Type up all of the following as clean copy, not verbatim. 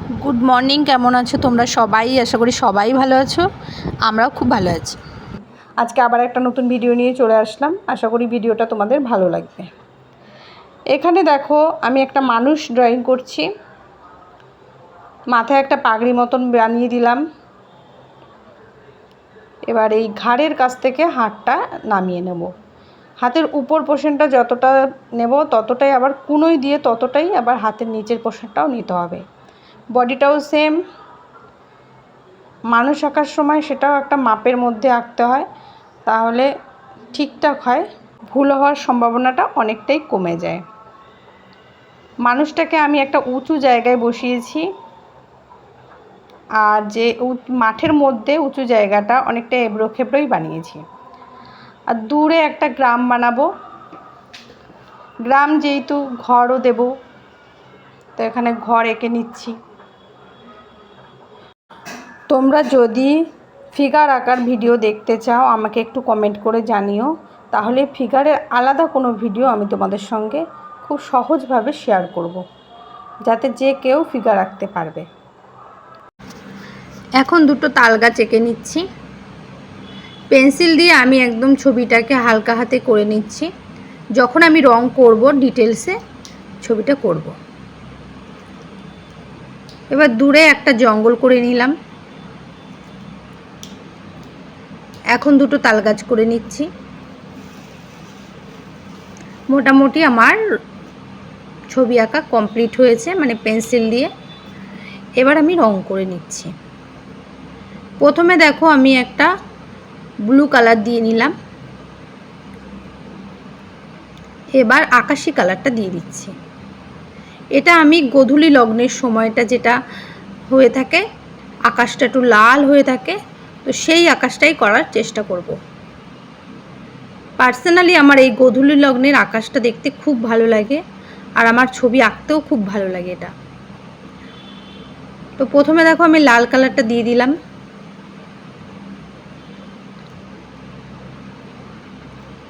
Good morning, কেমন আছো তোমরা সবাই? আশা করি সবাই ভালো আছো, আমরাও খুব ভালো আছি। আজকে আবার একটা নতুন ভিডিও নিয়ে চলে আসলাম। আশা করি ভিডিওটা তোমাদের ভালো লাগবে। এখানে দেখো, আমি একটা মানুষ ড্রয়িং করছি। মাথায় একটা পাগড়ি মতন বানিয়ে দিলাম। এবার এই ঘাড়ের কাছ থেকে হাতটা নামিয়ে নেব। হাতের উপর পোর্শনটা যতটা নেব ততটাই আবার কুনোই দিয়ে ততটাই আবার হাতের নিচের পোর্শনটাও নিতে হবে। বডিটাও সেম। মানুষ আঁকার সময় সেটাও একটা মাপের মধ্যে আঁকতে হয়, তাহলে ঠিকঠাক হয়, ভুল হওয়ার সম্ভাবনাটা অনেকটাই কমে যায়। মানুষটাকে আমি একটা উঁচু জায়গায় বসিয়েছি, আর যে মাঠের মধ্যে উঁচু জায়গাটা অনেকটা এবড়ো খেবড়োই বানিয়েছি। আর দূরে একটা গ্রাম বানাবো। গ্রাম যেহেতু ঘরও দেব, তো এখানে ঘর এঁকে নিচ্ছি। তোমরা যদি ফিগার আঁকার ভিডিও দেখতে চাও আমাকে একটু কমেন্ট করে জানিও, তাহলে ফিগারের আলাদা কোনো ভিডিও আমি তোমাদের সঙ্গে খুব সহজভাবে শেয়ার করব, যাতে যে কেউ ফিগার আঁকতে পারবে। এখন দুটো তাল গাছ এঁকে নিচ্ছি। পেন্সিল দিয়ে আমি একদম ছবিটাকে হালকা হাতে করে নিচ্ছি। যখন আমি রং করব ডিটেলসে ছবিটা করব। এবার দূরে একটা জঙ্গল করে নিলাম। এখন দুটো তাল গাছ করে নিচ্ছি। মোটামুটি আমার ছবি আঁকা কমপ্লিট হয়েছে, মানে পেন্সিল দিয়ে। এবার আমি রং করে নিচ্ছি। প্রথমে দেখো আমি একটা ব্লু কালার দিয়ে নিলাম। এবার আকাশি কালারটা দিয়ে দিচ্ছি। এটা আমি গোধূলি লগ্নের সময়টা যেটা হয়ে থাকে, আকাশটা একটু লাল হয়ে থাকে, তো সেই আকাশটাই করার চেষ্টা করব। পার্সোনালি আমার এই গোধূলি লগ্নের আকাশটা দেখতে খুব ভালো লাগে, আর আমার ছবি আঁকতেও খুব ভালো লাগে এটা। তো প্রথমে দেখো আমি লাল কালারটা দিয়ে দিলাম।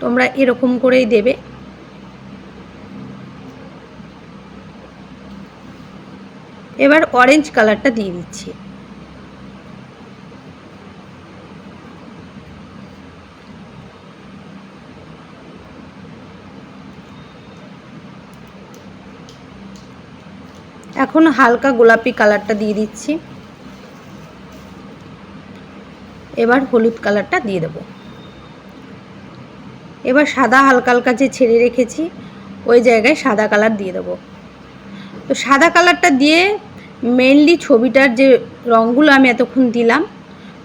তোমরা এরকম করেই দেবে। এবার অরেঞ্জ কালারটা দিয়ে দিচ্ছি। এখন হালকা গোলাপি কালারটা দিয়ে দিচ্ছি। এবার হলুদ কালারটা দিয়ে দেব। এবার সাদা হালকা হালকা যে ছেড়ে রেখেছি ওই জায়গায় সাদা কালার দিয়ে দেব। তো সাদা কালারটা দিয়ে মেনলি ছবিটার যে রঙগুলো আমি এতক্ষণ দিলাম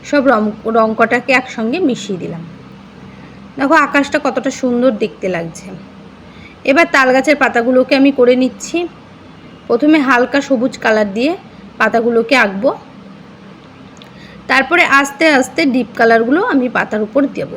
সব রং কটাকে একসঙ্গে মিশিয়ে দিলাম। দেখো আকাশটা কতটা সুন্দর দেখতে লাগছে। এবার তাল গাছের পাতাগুলোকে আমি করে নিচ্ছি। প্রথমে হালকা সবুজ কালার দিয়ে পাতাগুলোকে আঁকবো, তারপরে আস্তে আস্তে ডিপ কালারগুলো আমি পাতার উপর দেব।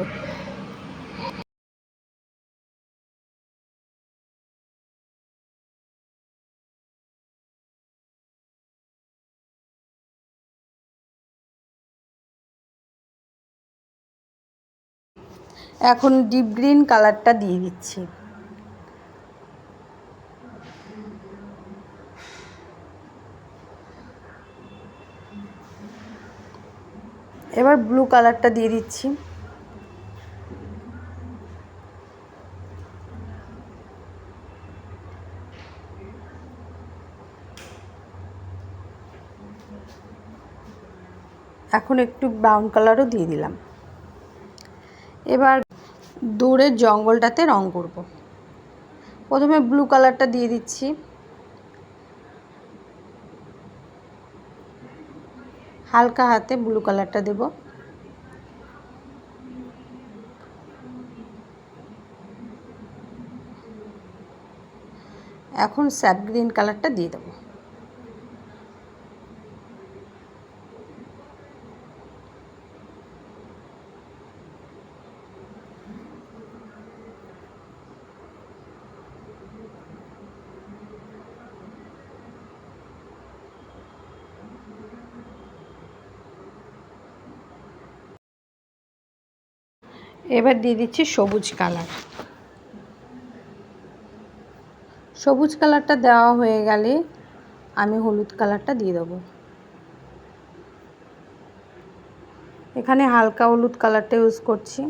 এখন ডিপ গ্রিন কালারটা দিয়ে দিচ্ছি। এবার ব্লু কালারটা দিয়ে দিচ্ছি। এখন একটু ব্রাউন কালারও দিয়ে দিলাম। এবার দূরের জঙ্গলটাতে রং করব। প্রথমে ব্লু কালারটা দিয়ে দিচ্ছি। হালকা হাতে ব্লু কালারটা দেব। এখন স্যাপ গ্রিন কালারটা দিয়ে দেব। এবার দিয়ে দিচ্ছি সবুজ কালার। সবুজ কালারটা দেওয়া হয়ে গেলে আমি হলুদ কালারটা দিয়ে দেবো। এখানে হালকা হলুদ কালারটা ইউজ করছি।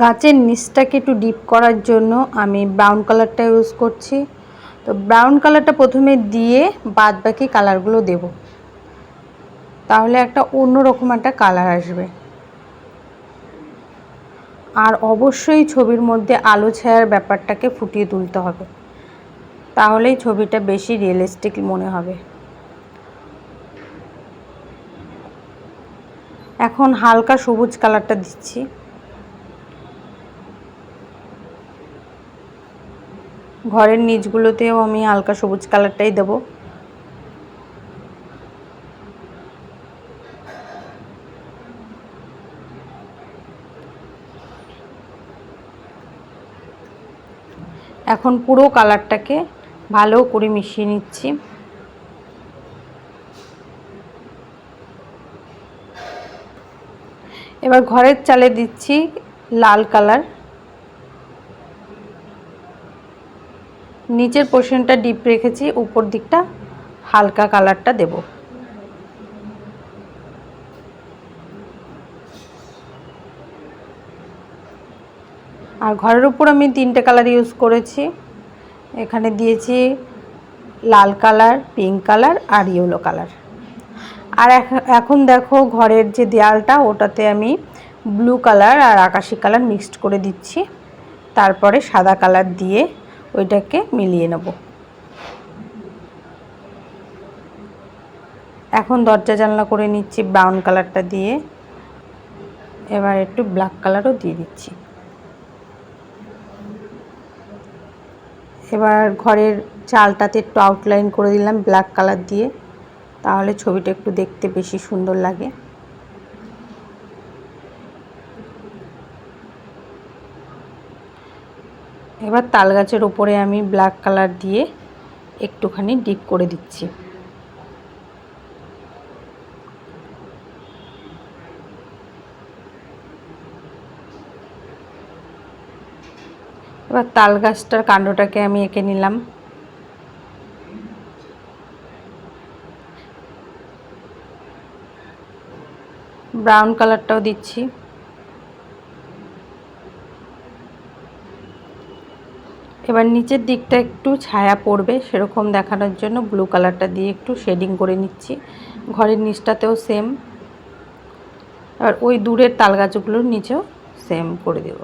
গাছের নিচটাকে একটু ডিপ করার জন্য আমি ব্রাউন কালারটা ইউজ করছি। তো ব্রাউন কালারটা প্রথমে দিয়ে বাদ বাকি কালারগুলো দেব, তাহলে একটা অন্যরকম একটা কালার আসবে। আর অবশ্যই ছবির মধ্যে আলো ছায়ার ব্যাপারটাকে ফুটিয়ে তুলতে হবে, তাহলেই ছবিটা বেশি রিয়েলিস্টিক মনে হবে। এখন হালকা সবুজ কালারটা দিচ্ছি। ঘরের নিচগুলোতেও আমি হালকা সবুজ কালারটাই দেব। এখন পুরো কালারটাকে ভালো করে মিশিয়ে নিচ্ছি। এবার ঘরের চালে দিচ্ছি লাল কালার। নিচের পোর্শনটা ডিপ রেখেছি, উপর দিকটা হালকা কালারটা দেব। আর ঘরের উপর আমি 3টে কালার ইউজ করেছি। এখানে দিয়েছি লাল কালার, পিঙ্ক কালার আর ইয়েলো কালার। আর এখন দেখো ঘরের যে দেয়ালটা, ওটাতে আমি ব্লু কালার আর আকাশি কালার মিক্সড করে দিচ্ছি। তারপরে সাদা কালার দিয়ে ওইটাকে মিলিয়ে নেব। এখন দরজা জানলা করে নিচ্ছি ব্রাউন কালারটা দিয়ে। এবার একটু ব্ল্যাক কালারও দিয়ে দিচ্ছি। এবার ঘরের চালটাতে একটু আউটলাইন করে দিলাম ব্ল্যাক কালার দিয়ে, তাহলে ছবিটা একটু দেখতে বেশি সুন্দর লাগে। এবার তাল গাছের উপরে আমি ব্ল্যাক কালার দিয়ে একটুখানি ডিপ করে দিচ্ছি। এবার তাল গাছটার কাণ্ডটাকে আমি এঁকে নিলাম। ব্রাউন কালারটাও দিচ্ছি। এবার নিচের দিকটা একটু ছায়া পড়বে সেরকম দেখানোর জন্য ব্লু কালারটা দিয়ে একটু শেডিং করে নিচ্ছি। ঘরের নিচটাতেও সেম। আর ওই দূরের তাল গাছগুলোর নিচেও সেম করে দেব।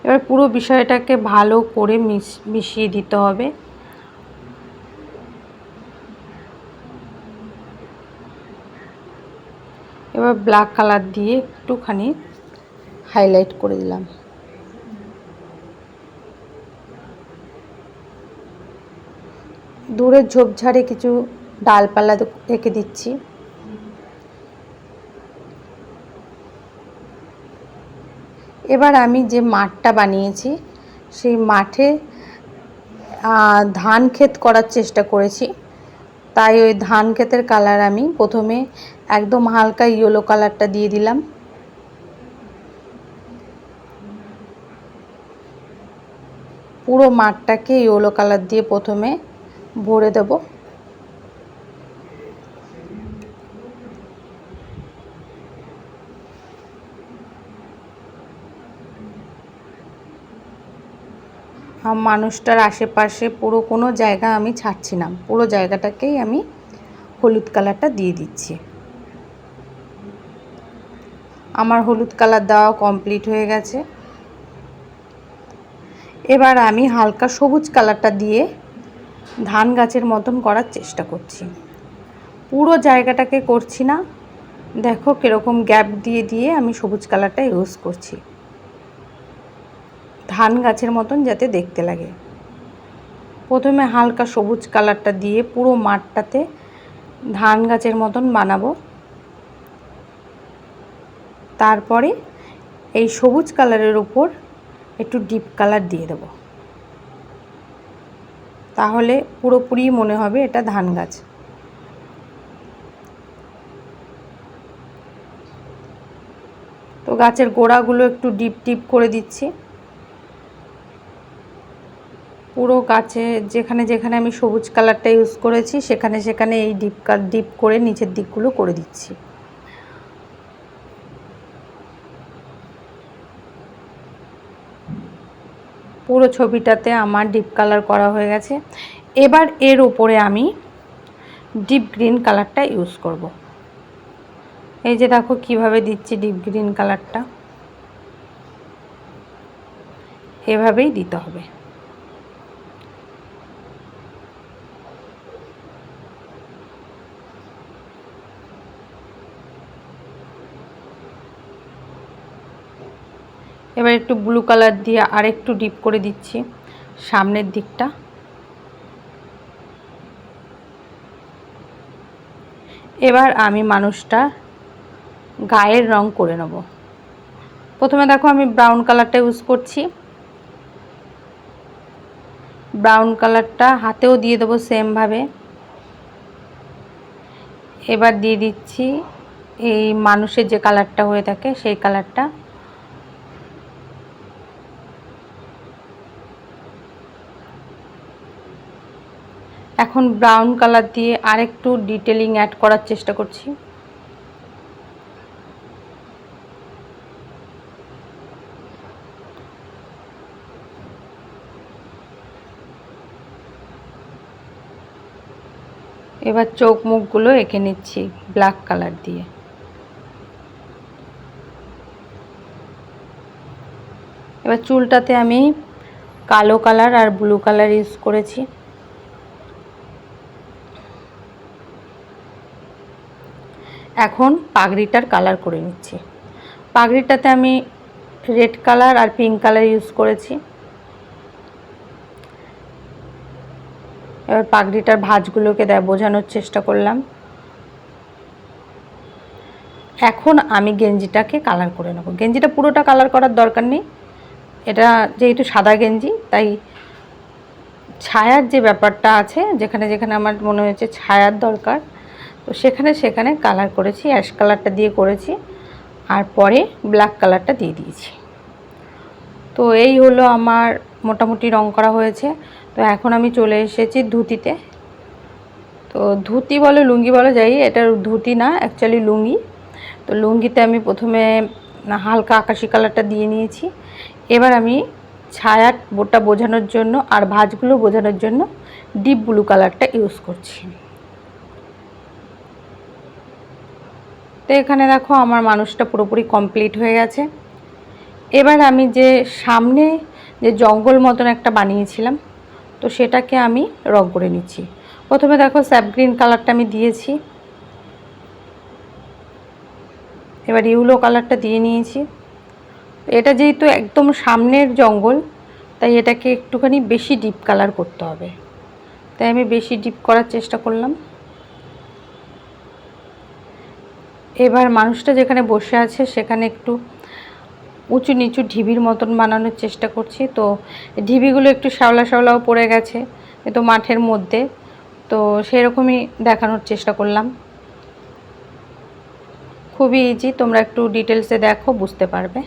এবার পুরো বিষয়টাকে ভালো করে মিশিয়ে দিতে হবে। এবার ব্ল্যাক কালার দিয়ে একটুখানি হাইলাইট করে দিলাম। দূরের ঝোপঝাড়ে কিছু ডালপালা রেখে দিচ্ছি। এবার আমি যে মাঠটা বানিয়েছি সেই মাঠে ধান ক্ষেত করার চেষ্টা করেছি, তাই ওই ধান ক্ষেতের কালার আমি প্রথমে একদম হালকা ইয়েলো কালারটা দিয়ে দিলাম। পুরো মাঠটাকে ইয়েলো কালার দিয়ে প্রথমে ভরে দেব। মানুষটার আশেপাশে পুরো কোনো জায়গা আমি ছাড়ছি না, পুরো জায়গাটাকেই আমি হলুদ কালারটা দিয়ে দিচ্ছি। আমার হলুদ কালার দেওয়া কমপ্লিট হয়ে গেছে। এবার আমি হালকা সবুজ কালারটা দিয়ে ধান গাছের মতন করার চেষ্টা করছি। পুরো জায়গাটাকে করছি না, দেখো কীরকম গ্যাপ দিয়ে দিয়ে আমি সবুজ কালারটা ইউজ করছি, ধান গাছের মতন যাতে দেখতে লাগে। প্রথমে হালকা সবুজ কালারটা দিয়ে পুরো মাঠটাতে ধান গাছের মতন বানাবো। তারপরে এই সবুজ কালারের উপর একটু ডিপ কালার দিয়ে দেব, তাহলে পুরোপুরি মনে হবে এটা ধান গাছ। তো গাছের গোড়াগুলো একটু ডিপ ডিপ করে দিচ্ছি। পুরো গাছে যেখানে যেখানে আমি সবুজ কালারটা ইউজ করেছি সেখানে সেখানে এই ডিপ করে নিচের দিকগুলো করে দিচ্ছি। পুরো ছবিটাতে আমার ডিপ কালার করা হয়ে গেছে। এবার এর উপরে আমি ডিপ গ্রিন কালারটা ইউজ করব। এই যে দেখো কিভাবে দিচ্ছি ডিপ গ্রিন কালারটা, এভাবেই দিতে হবে। এবার একটু ব্লু কালার দিয়ে আরেকটু ডিপ করে দিচ্ছি সামনের দিকটা। এবার আমি মানুষটা গায়ের রং করে নেব। প্রথমে দেখো আমি ব্রাউন কালারটা ইউজ করছি। ব্রাউন কালারটা হাতেও দিয়ে দেবো সেমভাবে। এবার দিয়ে দিচ্ছি এই মানুষের যে কালারটা হয়ে থাকে সেই কালারটা। এখন ব্রাউন কালার দিয়ে আরেকটু ডিটেলিং অ্যাড করার চেষ্টা করছি। এবার চোখ মুখগুলো এঁকে নিচ্ছি ব্ল্যাক কালার দিয়ে। এবার চুলটাতে আমি কালো কালার আর ব্লু কালার ইউজ করেছি। এখন পাগড়িটার কালার করে নিচ্ছি। পাগড়িটাতে আমি রেড কালার আর পিঙ্ক কালার ইউজ করেছি। এবার পাগড়িটার ভাঁজগুলোকে বোঝানোর চেষ্টা করলাম। এখন আমি গেঞ্জিটাকে কালার করে নেব। গেঞ্জিটা পুরোটা কালার করার দরকার নেই, এটা যেহেতু সাদা গেঞ্জি তাই ছায়ার যে ব্যাপারটা আছে, যেখানে যেখানে আমার মনে হয়েছে ছায়ার দরকার তো সেখানে সেখানে কালার করেছি। অ্যাশ কালারটা দিয়ে করেছি আর পরে ব্ল্যাক কালারটা দিয়ে দিয়েছি। তো এই হলো আমার মোটামুটি রং করা হয়েছে। তো এখন আমি চলে এসেছি ধুতিতে। তো ধুতি বলো লুঙ্গি বলো যাই, এটা ধুতি না অ্যাকচুয়ালি লুঙ্গি। তো লুঙ্গিতে আমি প্রথমে হালকা আকাশি কালারটা দিয়ে নিয়েছি। এবার আমি ছায়ার বোটা বোঝানোর জন্য আর ভাঁজগুলো বোঝানোর জন্য ডিপ ব্লু কালারটা ইউজ করছি। তো এখানে দেখো আমার মানুষটা পুরোপুরি কমপ্লিট হয়ে গেছে। এবার আমি যে সামনে যে জঙ্গল মতন একটা বানিয়েছিলাম তো সেটাকে আমি রং করে নিচ্ছি। প্রথমে দেখো স্যাপ গ্রিন কালারটা আমি দিয়েছি। এবার ইউলো কালারটা দিয়ে নিয়েছি। এটা যেহেতু একদম সামনের জঙ্গল তাই এটাকে একটুখানি বেশি ডিপ কালার করতে হবে, তাই আমি বেশি ডিপ করার চেষ্টা করলাম। এবার মানুষটা যেখানে বসে আছে সেখানে একটু উঁচু নিচু ঢিবির মতন বানানোর চেষ্টা করছি। তো ঢিবিগুলো একটু শ্যাওলা শ্যাওলাও পড়ে গেছে, এ তো মাঠের মধ্যে, তো সেরকমই দেখানোর চেষ্টা করলাম। খুবই ইজি, তোমরা একটু ডিটেলসে দেখো বুঝতে পারবে।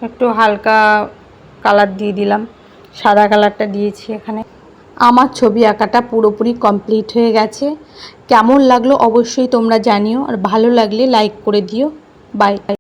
একটু হালকা কালার দিয়ে দিলাম, সাদা কালারটা দিয়েছি এখানে। আমার ছবি আঁকাটা পুরোপুরি কমপ্লিট হয়ে গেছে। কেমন লাগলো অবশ্যই তোমরা জানিও, আর ভালো লাগলে লাইক করে দিও। বাই।